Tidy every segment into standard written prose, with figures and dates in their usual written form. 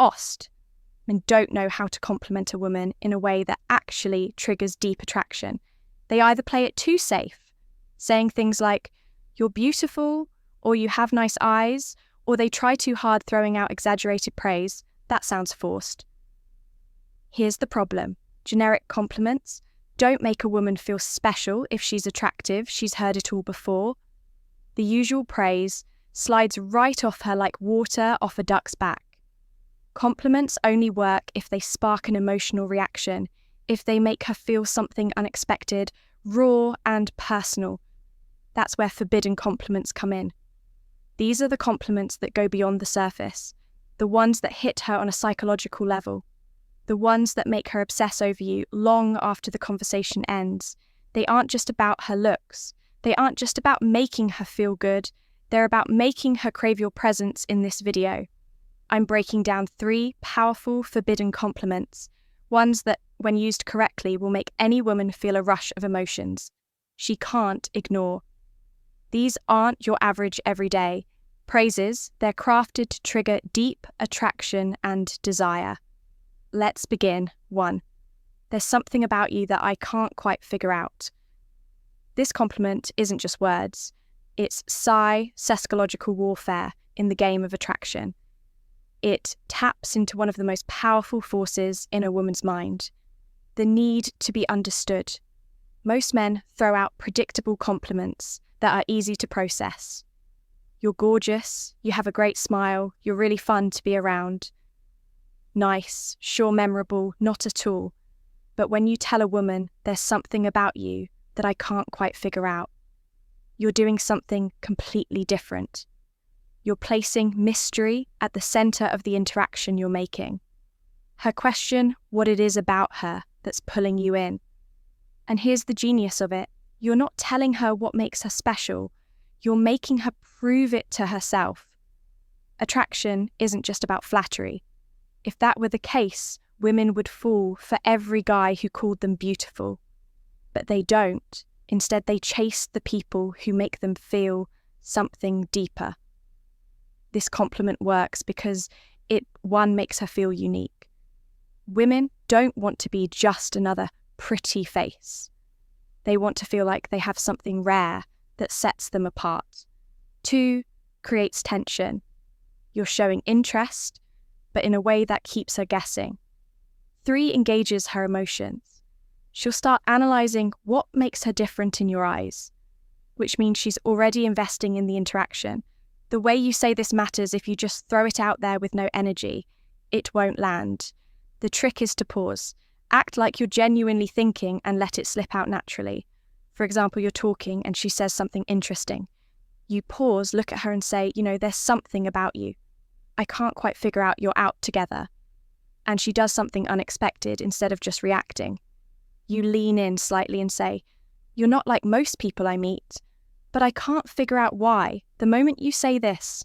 Ost. Men don't know how to compliment a woman in a way that actually triggers deep attraction. They either play it too safe, saying things like, "You're beautiful," or "You have nice eyes," or they try too hard throwing out exaggerated praise. That sounds forced. Here's the problem. Generic compliments don't make a woman feel special if she's attractive, she's heard it all before. The usual praise slides right off her like water off a duck's back. Compliments only work if they spark an emotional reaction, if they make her feel something unexpected, raw and personal. That's where forbidden compliments come in. These are the compliments that go beyond the surface, the ones that hit her on a psychological level, the ones that make her obsess over you long after the conversation ends. They aren't just about her looks. They aren't just about making her feel good. They're about making her crave your presence in this video. I'm breaking down 3 powerful forbidden compliments, ones that, when used correctly, will make any woman feel a rush of emotions she can't ignore. These aren't your average everyday praises. They're crafted to trigger deep attraction and desire. Let's begin. 1. There's something about you that I can't quite figure out. This compliment isn't just words. It's psychological warfare in the game of attraction. It taps into one of the most powerful forces in a woman's mind, the need to be understood. Most men throw out predictable compliments that are easy to process. You're gorgeous, you have a great smile, you're really fun to be around. Nice, sure, memorable, not at all. But when you tell a woman there's something about you that I can't quite figure out, you're doing something completely different. You're placing mystery at the center of the interaction you're making. Her question what it is about her that's pulling you in. And here's the genius of it. You're not telling her what makes her special. You're making her prove it to herself. Attraction isn't just about flattery. If that were the case, women would fall for every guy who called them beautiful. But they don't. Instead, they chase the people who make them feel something deeper. This compliment works because it, 1, makes her feel unique. Women don't want to be just another pretty face. They want to feel like they have something rare that sets them apart. 2, creates tension. You're showing interest, but in a way that keeps her guessing. 3, engages her emotions. She'll start analysing what makes her different in your eyes, which means she's already investing in the interaction. The way you say this matters. If you just throw it out there with no energy, it won't land. The trick is to pause. Act like you're genuinely thinking and let it slip out naturally. For example, you're talking and she says something interesting. You pause, look at her and say, there's something about you. I can't quite figure out you're out together. And she does something unexpected instead of just reacting. You lean in slightly and say, you're not like most people I meet, but I can't figure out why. The moment you say this,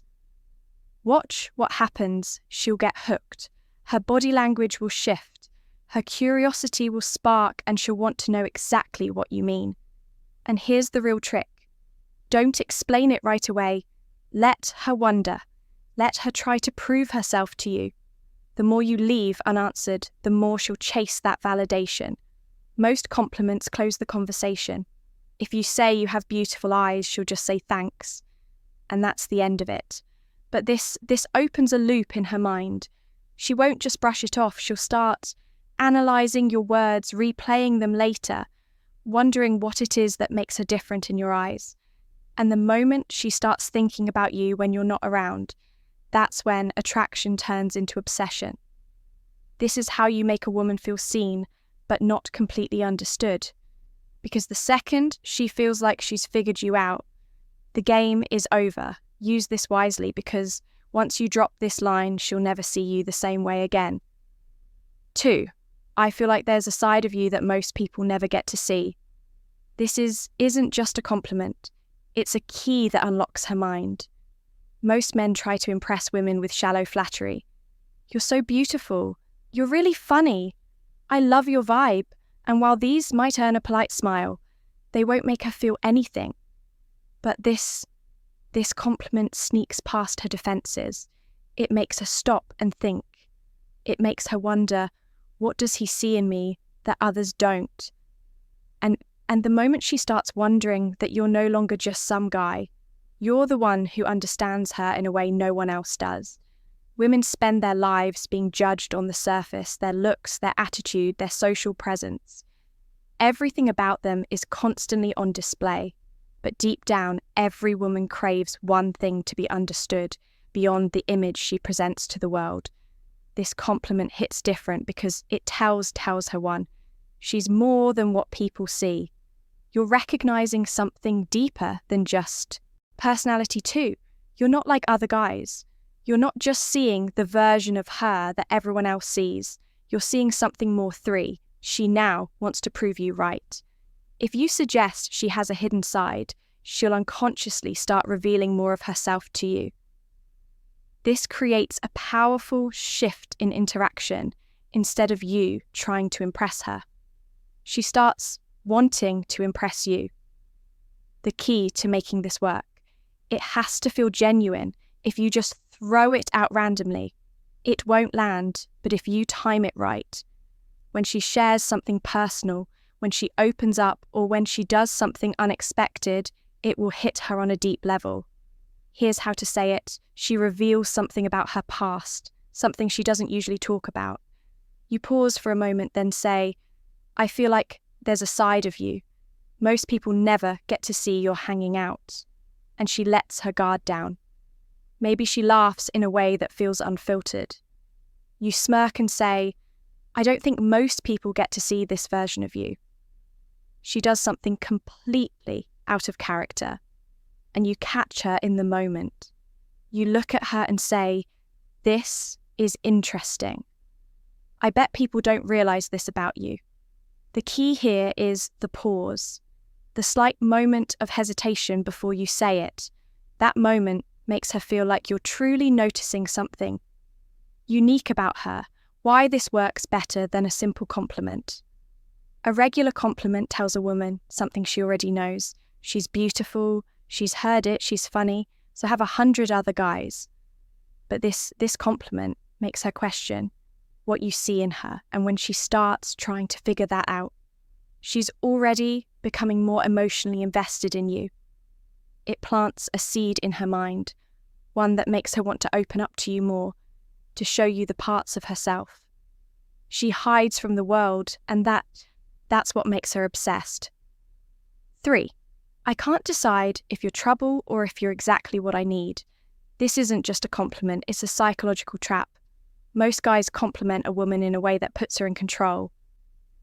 watch what happens. She'll get hooked. Her body language will shift. Her curiosity will spark and she'll want to know exactly what you mean. And here's the real trick. Don't explain it right away. Let her wonder. Let her try to prove herself to you. The more you leave unanswered, the more she'll chase that validation. Most compliments close the conversation. If you say you have beautiful eyes, she'll just say thanks. And that's the end of it. But this opens a loop in her mind. She won't just brush it off. She'll start analysing your words, replaying them later, wondering what it is that makes her different in your eyes. And the moment she starts thinking about you when you're not around, that's when attraction turns into obsession. This is how you make a woman feel seen, but not completely understood. Because the second she feels like she's figured you out, the game is over. Use this wisely, because once you drop this line, she'll never see you the same way again. 2, I feel like there's a side of you that most people never get to see. This isn't just a compliment. It's a key that unlocks her mind. Most men try to impress women with shallow flattery. You're so beautiful. You're really funny. I love your vibe. And while these might earn a polite smile, they won't make her feel anything. But this compliment sneaks past her defenses. It makes her stop and think. It makes her wonder, what does he see in me that others don't? And the moment she starts wondering that you're no longer just some guy, you're the one who understands her in a way no one else does. Women spend their lives being judged on the surface, their looks, their attitude, their social presence. Everything about them is constantly on display, but deep down, every woman craves one thing to be understood beyond the image she presents to the world. This compliment hits different because it tells her one, she's more than what people see. You're recognizing something deeper than just personality too. You're not like other guys. You're not just seeing the version of her that everyone else sees. You're seeing something more. She now wants to prove you right. If you suggest she has a hidden side, she'll unconsciously start revealing more of herself to you. This creates a powerful shift in interaction instead of you trying to impress her. She starts wanting to impress you. The key to making this work, it has to feel genuine. If you just throw it out randomly, it won't land, but if you time it right, when she shares something personal, when she opens up, or when she does something unexpected, it will hit her on a deep level. Here's how to say it. She reveals something about her past, something she doesn't usually talk about. You pause for a moment, then say, I feel like there's a side of you. Most people never get to see you're hanging out. And she lets her guard down. Maybe she laughs in a way that feels unfiltered. You smirk and say, I don't think most people get to see this version of you. She does something completely out of character, and you catch her in the moment. You look at her and say, this is interesting. I bet people don't realize this about you. The key here is the pause, the slight moment of hesitation before you say it. That moment makes her feel like you're truly noticing something unique about her, why this works better than a simple compliment. A regular compliment tells a woman something she already knows. She's beautiful, she's heard it, she's funny, so have 100 other guys. But this compliment makes her question what you see in her, and when she starts trying to figure that out, she's already becoming more emotionally invested in you. It plants a seed in her mind, one that makes her want to open up to you more, to show you the parts of herself. She hides from the world, and that's what makes her obsessed. 3. I can't decide if you're trouble or if you're exactly what I need. This isn't just a compliment, it's a psychological trap. Most guys compliment a woman in a way that puts her in control.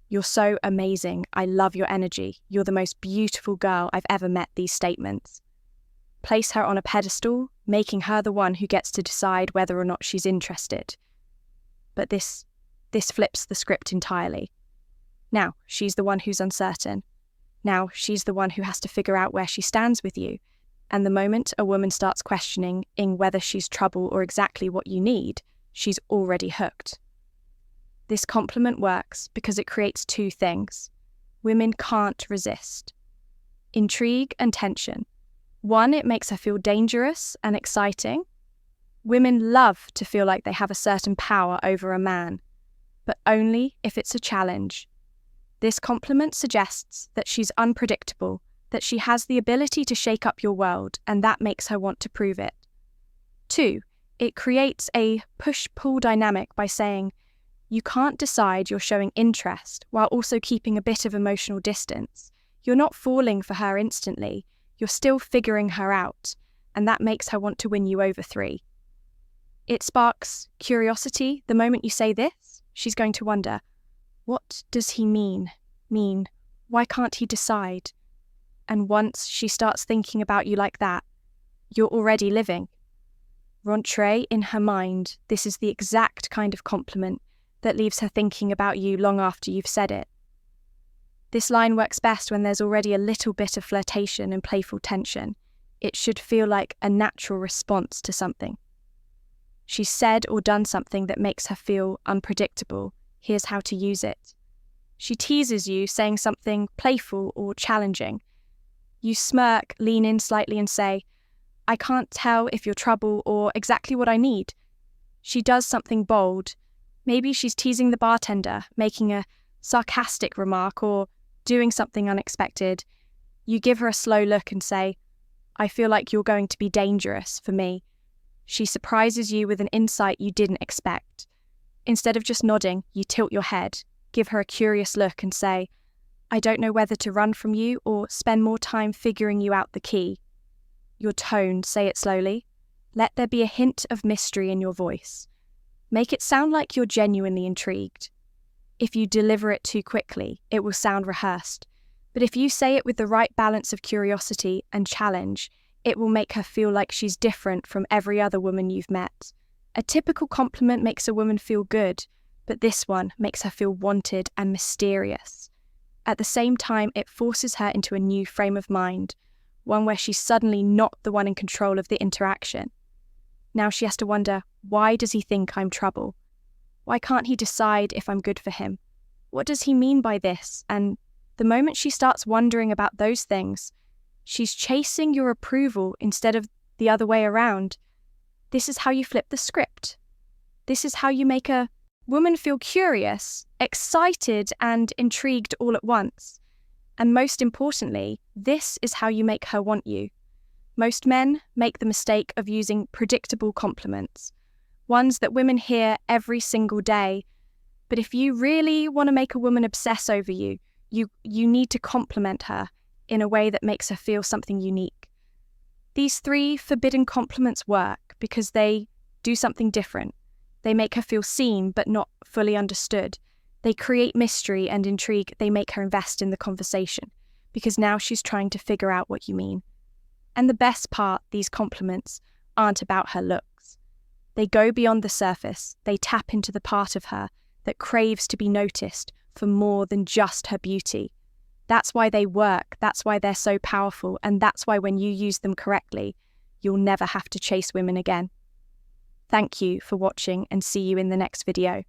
You're so amazing. I love your energy. You're the most beautiful girl I've ever met. These statements place her on a pedestal, making her the one who gets to decide whether or not she's interested. But this flips the script entirely. Now she's the one who's uncertain. Now she's the one who has to figure out where she stands with you. And the moment a woman starts questioning whether she's trouble or exactly what you need, she's already hooked. This compliment works because it creates two things women can't resist: intrigue and tension. One, it makes her feel dangerous and exciting. Women love to feel like they have a certain power over a man, but only if it's a challenge. This compliment suggests that she's unpredictable, that she has the ability to shake up your world, and that makes her want to prove it. 2, it creates a push-pull dynamic by saying, you can't decide you're showing interest while also keeping a bit of emotional distance. You're not falling for her instantly, you're still figuring her out, and that makes her want to win you over. 3, it sparks curiosity. The moment you say this, she's going to wonder, what does he mean? Why can't he decide? And once she starts thinking about you like that, you're already living. Rentrée in her mind, this is the exact kind of compliment that leaves her thinking about you long after you've said it. This line works best when there's already a little bit of flirtation and playful tension. It should feel like a natural response to something. She's said or done something that makes her feel unpredictable. Here's how to use it. She teases you, saying something playful or challenging. You smirk, lean in slightly and say, I can't tell if you're trouble or exactly what I need. She does something bold. Maybe she's teasing the bartender, making a sarcastic remark, or doing something unexpected. You give her a slow look and say, "I feel like you're going to be dangerous for me." She surprises you with an insight you didn't expect. Instead of just nodding, you tilt your head, give her a curious look and say, "I don't know whether to run from you or spend more time figuring you out the key." Your tone, say it slowly. Let there be a hint of mystery in your voice. Make it sound like you're genuinely intrigued. If you deliver it too quickly, it will sound rehearsed. But if you say it with the right balance of curiosity and challenge, it will make her feel like she's different from every other woman you've met. A typical compliment makes a woman feel good, but this one makes her feel wanted and mysterious. At the same time, it forces her into a new frame of mind, one where she's suddenly not the one in control of the interaction. Now she has to wonder, why does he think I'm trouble? Why can't he decide if I'm good for him? What does he mean by this? And the moment she starts wondering about those things, she's chasing your approval instead of the other way around. This is how you flip the script. This is how you make a woman feel curious, excited, and intrigued all at once. And most importantly, this is how you make her want you. Most men make the mistake of using predictable compliments, ones that women hear every single day. But if you really want to make a woman obsess over you, you need to compliment her in a way that makes her feel something unique. These 3 forbidden compliments work because they do something different. They make her feel seen but not fully understood. They create mystery and intrigue. They make her invest in the conversation because now she's trying to figure out what you mean. And the best part, these compliments aren't about her looks. They go beyond the surface. They tap into the part of her that craves to be noticed for more than just her beauty. That's why they work. That's why they're so powerful. And that's why when you use them correctly, you'll never have to chase women again. Thank you for watching and see you in the next video.